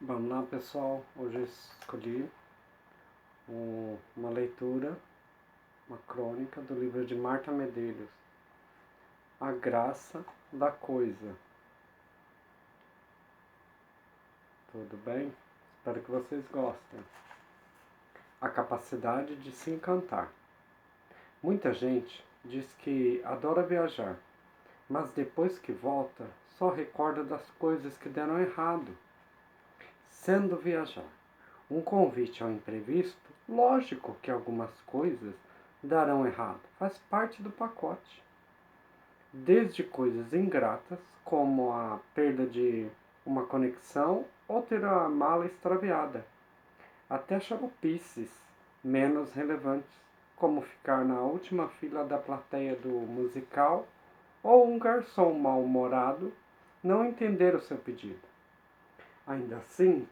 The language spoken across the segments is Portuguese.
Vamos lá, pessoal. Hoje eu escolhi uma leitura, uma crônica do livro de Marta Medeiros, A Graça da Coisa. Tudo bem? Espero que vocês gostem. A capacidade de se encantar. Muita gente diz que adora viajar, mas depois que volta, só recorda das coisas que deram errado. Sendo viajar um convite ao imprevisto, lógico que algumas coisas darão errado, faz parte do pacote. Desde coisas ingratas, como a perda de uma conexão ou ter a mala extraviada, até charupices menos relevantes, como ficar na última fila da plateia do musical ou um garçom mal-humorado não entender o seu pedido. Ainda assim,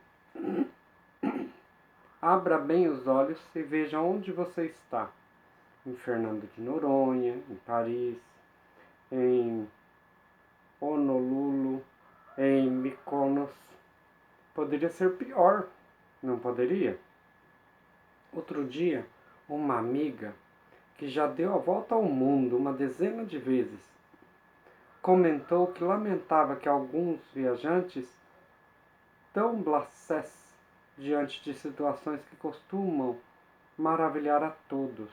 abra bem os olhos e veja onde você está. Em Fernando de Noronha, em Paris, em Honolulu, em Mykonos. Poderia ser pior, não poderia? Outro dia, uma amiga que já deu a volta ao mundo uma dezena de vezes comentou que lamentava que alguns viajantes tão blasés diante de situações que costumam maravilhar a todos.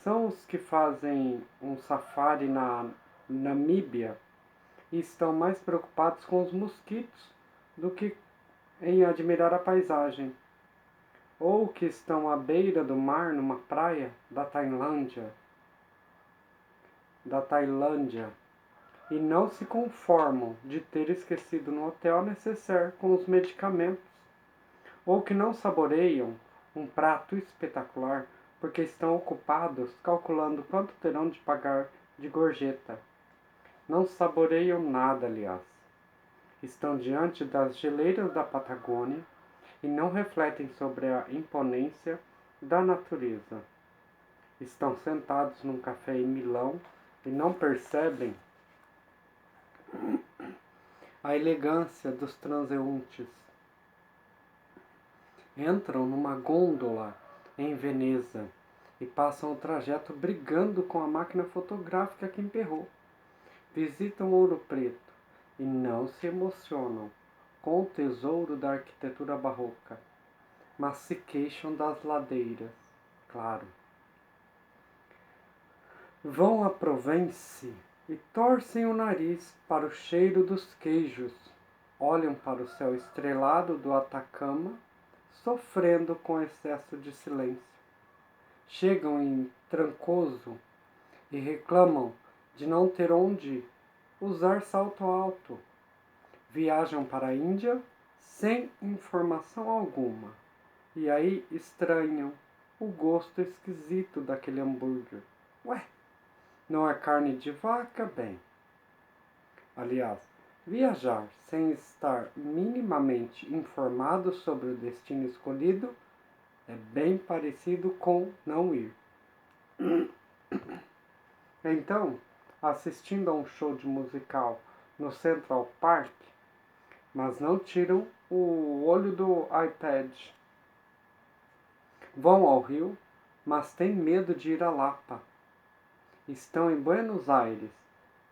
São os que fazem um safari na Namíbia e estão mais preocupados com os mosquitos do que em admirar a paisagem. Ou que estão à beira do mar numa praia da Tailândia e não se conformam de ter esquecido no hotel necessaire com os medicamentos. Ou que não saboreiam um prato espetacular porque estão ocupados calculando quanto terão de pagar de gorjeta. Não saboreiam nada, aliás. Estão diante das geleiras da Patagônia e não refletem sobre a imponência da natureza. Estão sentados num café em Milão e não percebem a elegância dos transeuntes. Entram numa gôndola em Veneza e passam o trajeto brigando com a máquina fotográfica que emperrou. Visitam Ouro Preto e não se emocionam com o tesouro da arquitetura barroca, mas se queixam das ladeiras, claro. Vão a Provence e torcem o nariz para o cheiro dos queijos. Olham para o céu estrelado do Atacama, sofrendo com excesso de silêncio. Chegam em Trancoso e reclamam de não ter onde usar salto alto. Viajam para a Índia sem informação alguma. E aí estranham o gosto esquisito daquele hambúrguer. Ué, não é carne de vaca, bem? Aliás, viajar sem estar minimamente informado sobre o destino escolhido é bem parecido com não ir. Então, assistindo a um show de musical no Central Park, mas não tiram o olho do iPad. Vão ao Rio, mas têm medo de ir a Lapa. Estão em Buenos Aires,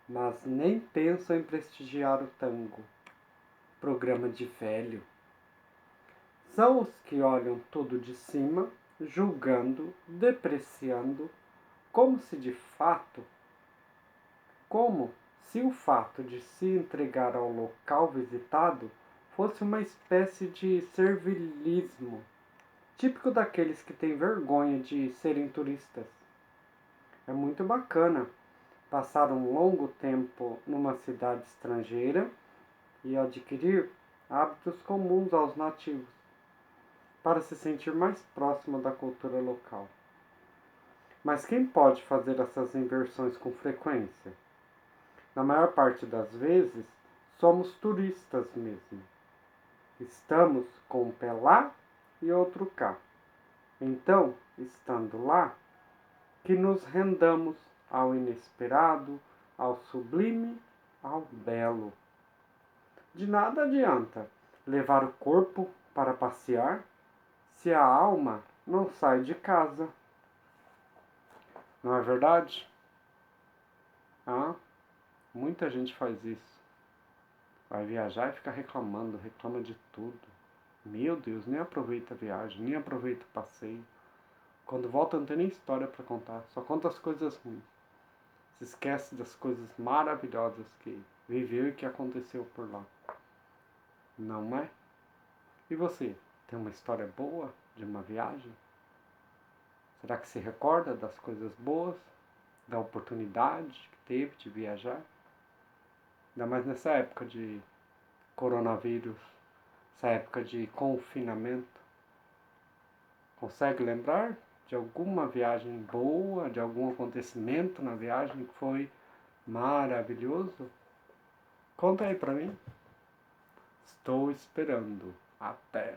mas nem pensam em prestigiar o tango. Programa de velho. São os que olham tudo de cima, julgando, depreciando, como se o fato de se entregar ao local visitado fosse uma espécie de servilismo, típico daqueles que têm vergonha de serem turistas. É muito bacana passar um longo tempo numa cidade estrangeira e adquirir hábitos comuns aos nativos, para se sentir mais próximo da cultura local. Mas quem pode fazer essas inversões com frequência? Na maior parte das vezes, somos turistas mesmo. Estamos com um pé lá e outro cá. Então, estando lá, que nos rendamos ao inesperado, ao sublime, ao belo. De nada adianta levar o corpo para passear se a alma não sai de casa? Não é verdade? Ah, muita gente faz isso. Vai viajar e fica reclamando, reclama de tudo. Meu Deus, nem aproveita a viagem, nem aproveita o passeio. Quando volta não tem nem história para contar, só conta as coisas ruins. Se esquece das coisas maravilhosas que viveu e que aconteceu por lá. Não é? E você, tem uma história boa de uma viagem? Será que se recorda das coisas boas? Da oportunidade que teve de viajar? Ainda mais nessa época de coronavírus, essa época de confinamento. Consegue lembrar de alguma viagem boa, de algum acontecimento na viagem que foi maravilhoso? Conta aí pra mim. Estou esperando. Até.